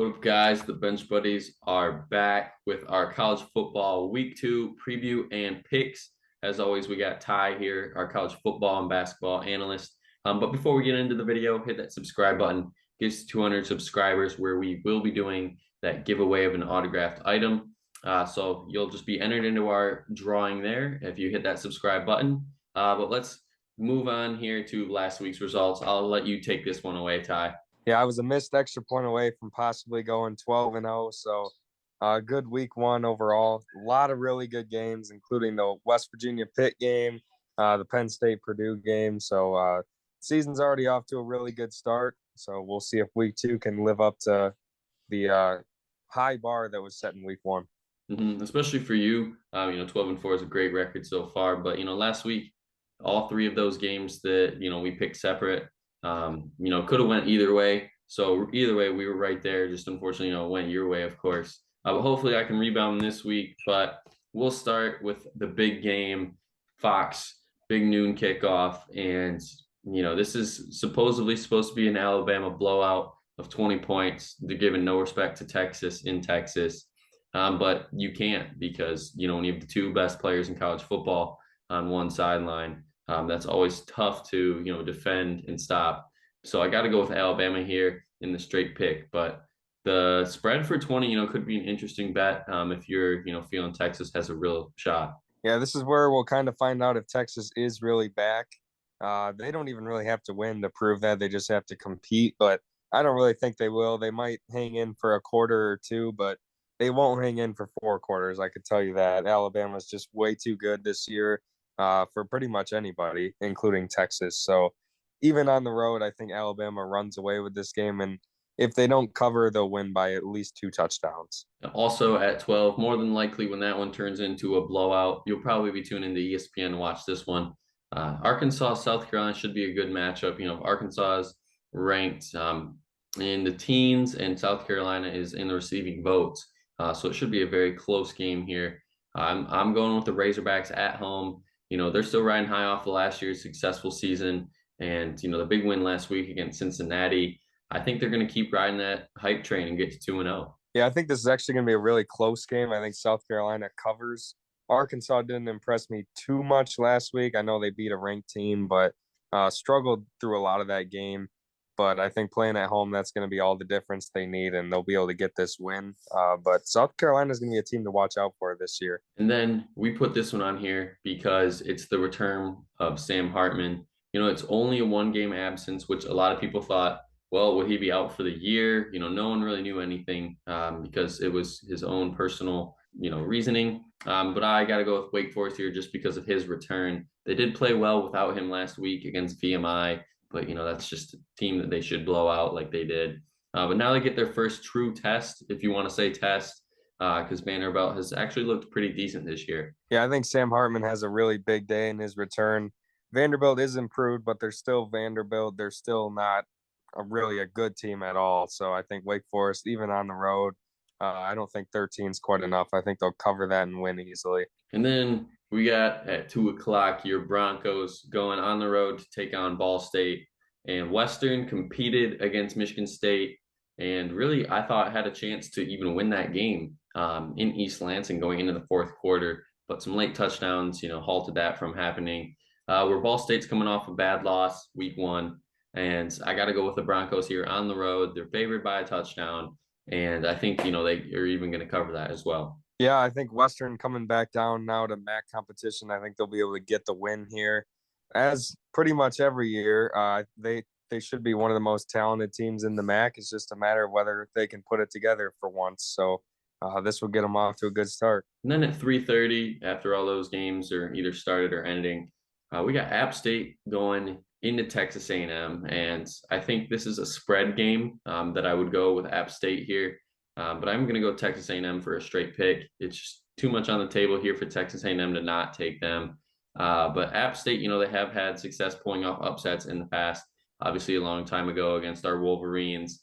What up, guys? The Bench Buddies are back with our college football week 2 preview and picks. As always, we got Ty here, our college football and basketball analyst. But before we get into the video, hit that subscribe button. Get us 200 subscribers where we will be doing that giveaway of an autographed item. So you'll just be entered into our drawing there if you hit that subscribe button. But let's move on here to last week's results. I'll let you take this one away, Ty. Yeah, I was a missed extra point away from possibly going 12-0. So, good week 1 overall. A lot of really good games, including the West Virginia Pitt game, the Penn State Purdue game. So, season's already off to a really good start. So, we'll see if week 2 can live up to the high bar that was set in week 1. Especially for you, 12-4 is a great record so far. But last week, all 3 of those games that we picked separate, could have went either way. So either way, we were right there. Just unfortunately, it went your way, of course. But hopefully, I can rebound this week. But we'll start with the big game, Fox, big noon kickoff, and this is supposedly supposed to be an Alabama blowout of 20 points. They're giving no respect to Texas in Texas. But you can't because, when you have the 2 best players in college football on one sideline, that's always tough to, defend and stop. So I got to go with Alabama here in the straight pick. But the spread for 20, could be an interesting bet if you're, feeling Texas has a real shot. Yeah, this is where we'll kind of find out if Texas is really back. They don't even really have to win to prove that. They just have to compete. But I don't really think they will. They might hang in for a quarter or 2, but they won't hang in for 4 quarters. I could tell you that. Alabama's just way too good this year for pretty much anybody, including Texas. So even on the road, I think Alabama runs away with this game. And if they don't cover, they'll win by at least 2 touchdowns. Also at 12, more than likely when that one turns into a blowout, you'll probably be tuning into ESPN to watch this one. Arkansas, South Carolina should be a good matchup. Arkansas is ranked in the teens and South Carolina is in the receiving votes. So it should be a very close game here. I'm going with the Razorbacks at home. They're still riding high off of last year's successful season. And, the big win last week against Cincinnati. I think they're going to keep riding that hype train and get to 2-0. Yeah, I think this is actually going to be a really close game. I think South Carolina covers. Arkansas didn't impress me too much last week. I know they beat a ranked team, but struggled through a lot of that game. But I think playing at home, that's going to be all the difference they need, and they'll be able to get this win. But South Carolina is going to be a team to watch out for this year. And then we put this one on here because it's the return of Sam Hartman. It's only a 1-game absence, which a lot of people thought, well, would he be out for the year? No one really knew anything because it was his own personal, reasoning. But I got to go with Wake Forest here just because of his return. They did play well without him last week against VMI. But, that's just a team that they should blow out like they did. But now they get their first true test, if you want to say test, because Vanderbilt has actually looked pretty decent this year. Yeah, I think Sam Hartman has a really big day in his return. Vanderbilt is improved, but they're still Vanderbilt. They're still not really a good team at all. So I think Wake Forest, even on the road, I don't think 13 is quite enough. I think they'll cover that and win easily. And then we got at 2 o'clock your Broncos going on the road to take on Ball State. And Western competed against Michigan State and really, I thought, had a chance to even win that game in East Lansing going into the 4th quarter. But some late touchdowns, halted that from happening. Where Ball State's coming off a bad loss week 1. And I got to go with the Broncos here on the road. They're favored by a touchdown. And I think, they are even going to cover that as well. Yeah, I think Western coming back down now to MAC competition. I think they'll be able to get the win here. As pretty much every year, they should be one of the most talented teams in the MAC. It's just a matter of whether they can put it together for once. So this will get them off to a good start. And then at 3:30, after all those games are either started or ending, we got App State going into Texas A&M. And I think this is a spread game that I would go with App State here. But I'm going to go Texas A&M for a straight pick. It's just too much on the table here for Texas A&M to not take them. But App State, they have had success pulling off upsets in the past, obviously a long time ago against our Wolverines,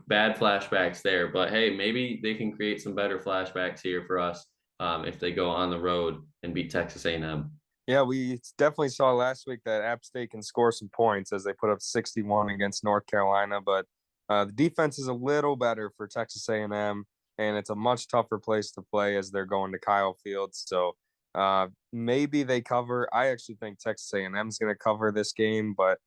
bad flashbacks there. But, hey, maybe they can create some better flashbacks here for us if they go on the road and beat Texas A&M. Yeah, we definitely saw last week that App State can score some points as they put up 61 against North Carolina. But The defense is a little better for Texas A&M, and it's a much tougher place to play as they're going to Kyle Field. So maybe they cover. I actually think Texas A&M is going to cover this game, but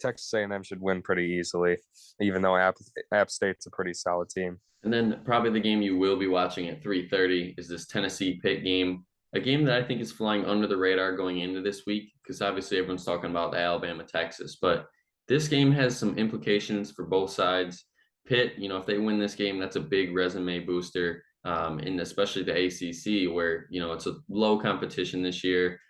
Texas A&M should win pretty easily, even though App State's a pretty solid team. And then probably the game you will be watching at 3:30 is this Tennessee Pitt game, a game that I think is flying under the radar going into this week because obviously everyone's talking about Alabama, Texas, but this game has some implications for both sides. Pitt, if they win this game, that's a big resume booster, and especially the ACC where it's a low competition this year.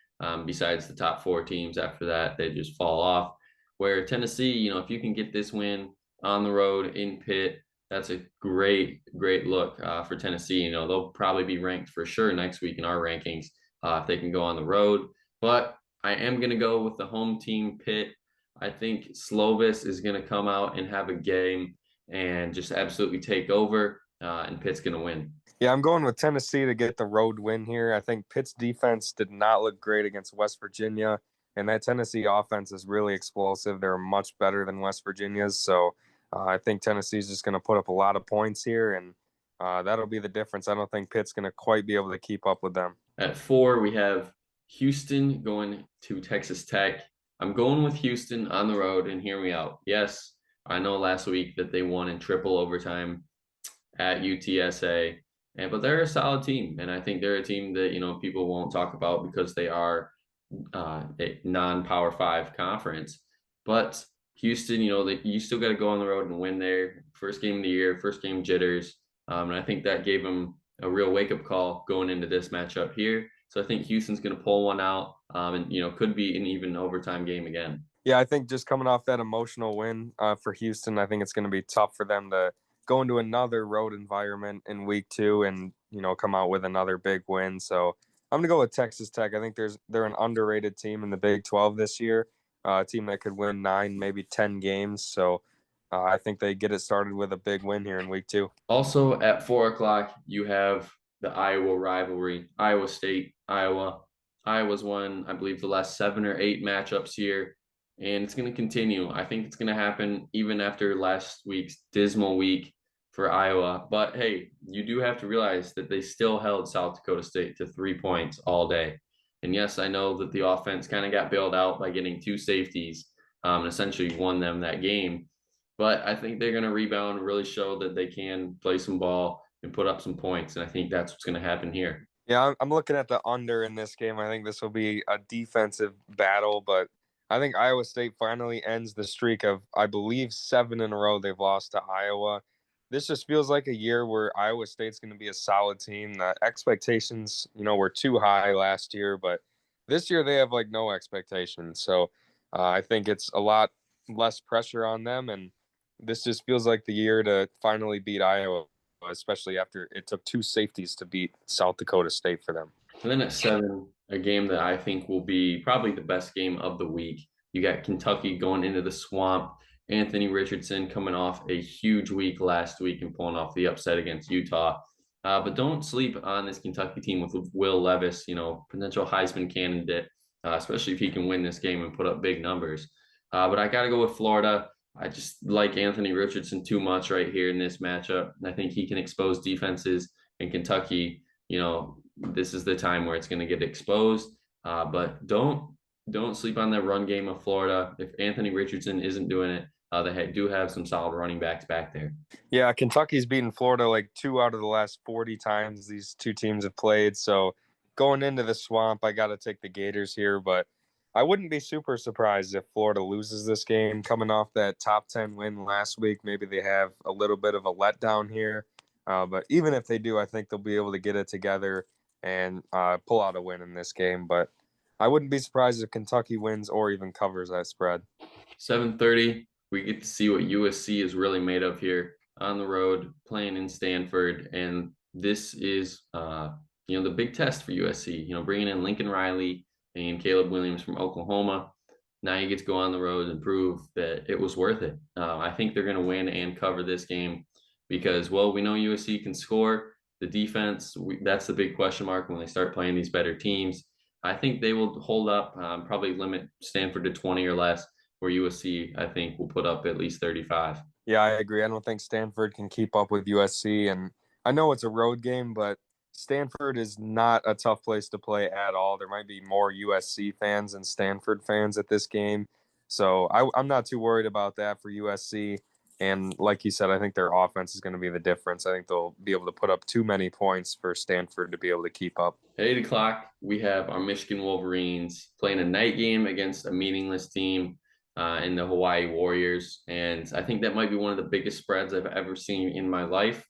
Besides the top four teams, after that they just fall off. Where Tennessee, if you can get this win on the road in Pitt, that's a great look for Tennessee. They'll probably be ranked for sure next week in our rankings if they can go on the road. But I am going to go with the home team, Pitt. I think Slovis is going to come out and have a game and just absolutely take over, and Pitt's going to win. Yeah, I'm going with Tennessee to get the road win here. I think Pitt's defense did not look great against West Virginia, and that Tennessee offense is really explosive. They're much better than West Virginia's, so I think Tennessee's just going to put up a lot of points here, and that'll be the difference. I don't think Pitt's going to quite be able to keep up with them. At 4, we have Houston going to Texas Tech. I'm going with Houston on the road, and hear me out. Yes, I know last week that they won in triple overtime at UTSA, but they're a solid team, and I think they're a team that people won't talk about because they are a non-Power Five conference. But Houston, you still got to go on the road and win their first game of the year, first game jitters, and I think that gave them a real wake-up call going into this matchup here. So I think Houston's going to pull one out, and could be an even overtime game again. Yeah, I think just coming off that emotional win for Houston, I think it's going to be tough for them to go into another road environment in week 2 and come out with another big win. So I'm gonna go with Texas Tech. I think they're an underrated team in the Big 12 this year, a team that could win 9, maybe 10 games. So I think they get it started with a big win here in week 2. Also at 4 o'clock, you have the Iowa rivalry, Iowa State, Iowa. Iowa's won, I believe, the last 7 or 8 matchups here, and it's going to continue. I think it's going to happen even after last week's dismal week for Iowa. But hey, you do have to realize that they still held South Dakota State to 3 points all day. And yes, I know that the offense kind of got bailed out by getting 2 safeties, and essentially won them that game. But I think they're going to rebound and really show that they can play some ball and put up some points. And I think that's what's going to happen here. Yeah, I'm looking at the under in this game. I think this will be a defensive battle, but I think Iowa State finally ends the streak of, I believe, 7 in a row they've lost to Iowa. This just feels like a year where Iowa State's going to be a solid team. The expectations, were too high last year, but this year they have like no expectations. So I think it's a lot less pressure on them, and this just feels like the year to finally beat Iowa, especially after it took 2 safeties to beat South Dakota State for them. And then at 7, a game that I think will be probably the best game of the week. You got Kentucky going into the swamp. Anthony Richardson coming off a huge week last week and pulling off the upset against Utah. But don't sleep on this Kentucky team with Will Levis, potential Heisman candidate, especially if he can win this game and put up big numbers. But I got to go with Florida. I just like Anthony Richardson too much right here in this matchup. I think he can expose defenses in Kentucky. This is the time where it's going to get exposed. But don't sleep on the run game of Florida. If Anthony Richardson isn't doing it, they do have some solid running backs back there. Yeah, Kentucky's beaten Florida like 2 out of the last 40 times these two teams have played. So going into the swamp, I got to take the Gators here, but I wouldn't be super surprised if Florida loses this game coming off that top 10 win last week. Maybe they have a little bit of a letdown here. But even if they do, I think they'll be able to get it together and pull out a win in this game. But I wouldn't be surprised if Kentucky wins or even covers that spread. 7:30, we get to see what USC is really made of here on the road, playing in Stanford, and this is the big test for USC. Bringing in Lincoln Riley and Caleb Williams from Oklahoma. Now you get to go on the road and prove that it was worth it. I think they're going to win and cover this game because, well, we know USC can score. The defense, that's the big question mark when they start playing these better teams. I think they will hold up, probably limit Stanford to 20 or less, where USC, I think, will put up at least 35. Yeah, I agree. I don't think Stanford can keep up with USC, and I know it's a road game, but Stanford is not a tough place to play at all. There might be more USC fans than Stanford fans at this game, so I'm not too worried about that for USC. And like you said, I think their offense is going to be the difference. I think they'll be able to put up too many points for Stanford to be able to keep up. At 8 o'clock, we have our Michigan Wolverines playing a night game against a meaningless team in the Hawaii Warriors. And I think that might be one of the biggest spreads I've ever seen in my life.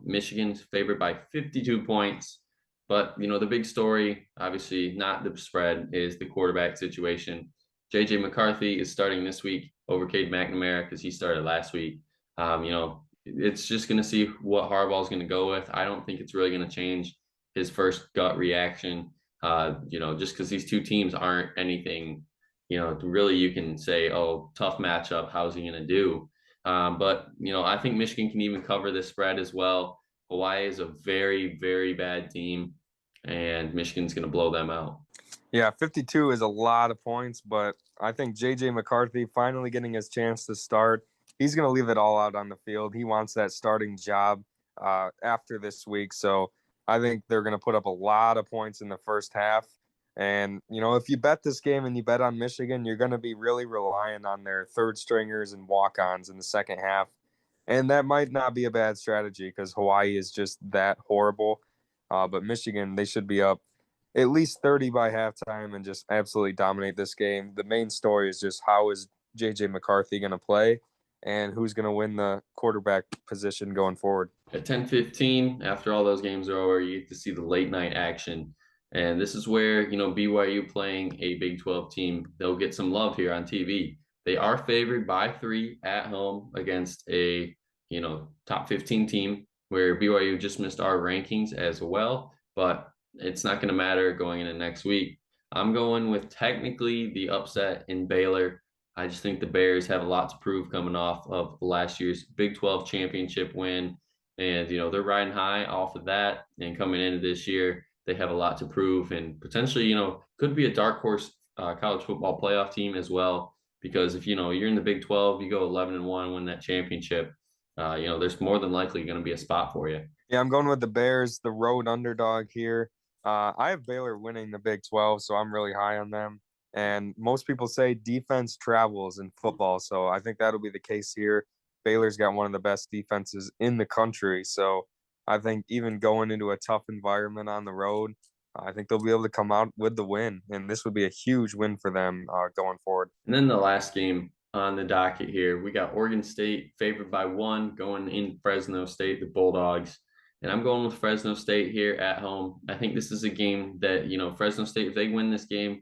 Michigan's favored by 52 points. But, the big story, obviously not the spread, is the quarterback situation. J.J. McCarthy is starting this week over Cade McNamara because he started last week. It's just going to see what Harbaugh's going to go with. I don't think it's really going to change his first gut reaction. Just because these two teams aren't anything, really you can say, oh, tough matchup. How's he going to do? But I think Michigan can even cover this spread as well. Hawaii is a very, very bad team, and Michigan's going to blow them out. Yeah, 52 is a lot of points, but I think J.J. McCarthy finally getting his chance to start. He's going to leave it all out on the field. He wants that starting job after this week. So I think they're going to put up a lot of points in the first half. And, if you bet this game and you bet on Michigan, you're going to be really relying on their third stringers and walk-ons in the second half. And that might not be a bad strategy because Hawaii is just that horrible. But Michigan, they should be up at least 30 by halftime and just absolutely dominate this game. The main story is just how is J.J. McCarthy going to play and who's going to win the quarterback position going forward. At 10:15, after all those games are over, you get to see the late night action. And this is where, BYU playing a Big 12 team, they'll get some love here on TV. They are favored by 3 at home against a, top 15 team where BYU just missed our rankings as well. But it's not going to matter going into next week. I'm going with technically the upset in Baylor. I just think the Bears have a lot to prove coming off of last year's Big 12 championship win. And, they're riding high off of that. And coming into this year, they have a lot to prove and potentially, could be a dark horse college football playoff team as well. Because if, you're in the Big 12, you go 11-1, win that championship, there's more than likely going to be a spot for you. Yeah, I'm going with the Bears, the road underdog here. I have Baylor winning the Big 12, so I'm really high on them. And most people say defense travels in football, so I think that'll be the case here. Baylor's got one of the best defenses in the country, so I think even going into a tough environment on the road, I think they'll be able to come out with the win, and this would be a huge win for them going forward. And then the last game on the docket here, we got Oregon State favored by 1 going in Fresno State, the Bulldogs. And I'm going with Fresno State here at home. I think this is a game that, Fresno State, if they win this game,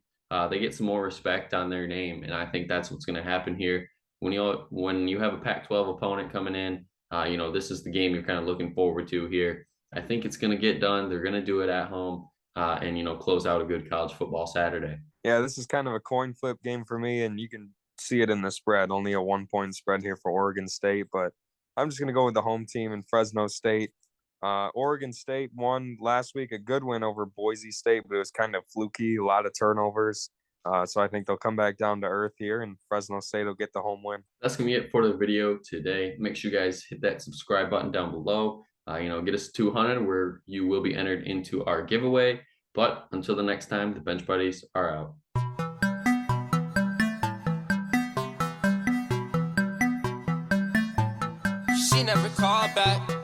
they get some more respect on their name. And I think that's what's going to happen here. When you have a Pac-12 opponent coming in, this is the game you're kind of looking forward to here. I think it's going to get done. They're going to do it at home and, close out a good college football Saturday. Yeah, this is kind of a coin flip game for me, and you can see it in the spread. Only a 1-point spread here for Oregon State, but I'm just going to go with the home team in Fresno State. Oregon State won last week, a good win over Boise State, but it was kind of fluky, a lot of turnovers. So I think they'll come back down to earth here, and Fresno State will get the home win. That's going to be it for the video today. Make sure you guys hit that subscribe button down below. Get us to 200 where you will be entered into our giveaway. But until the next time, the Bench Buddies are out. She never called back.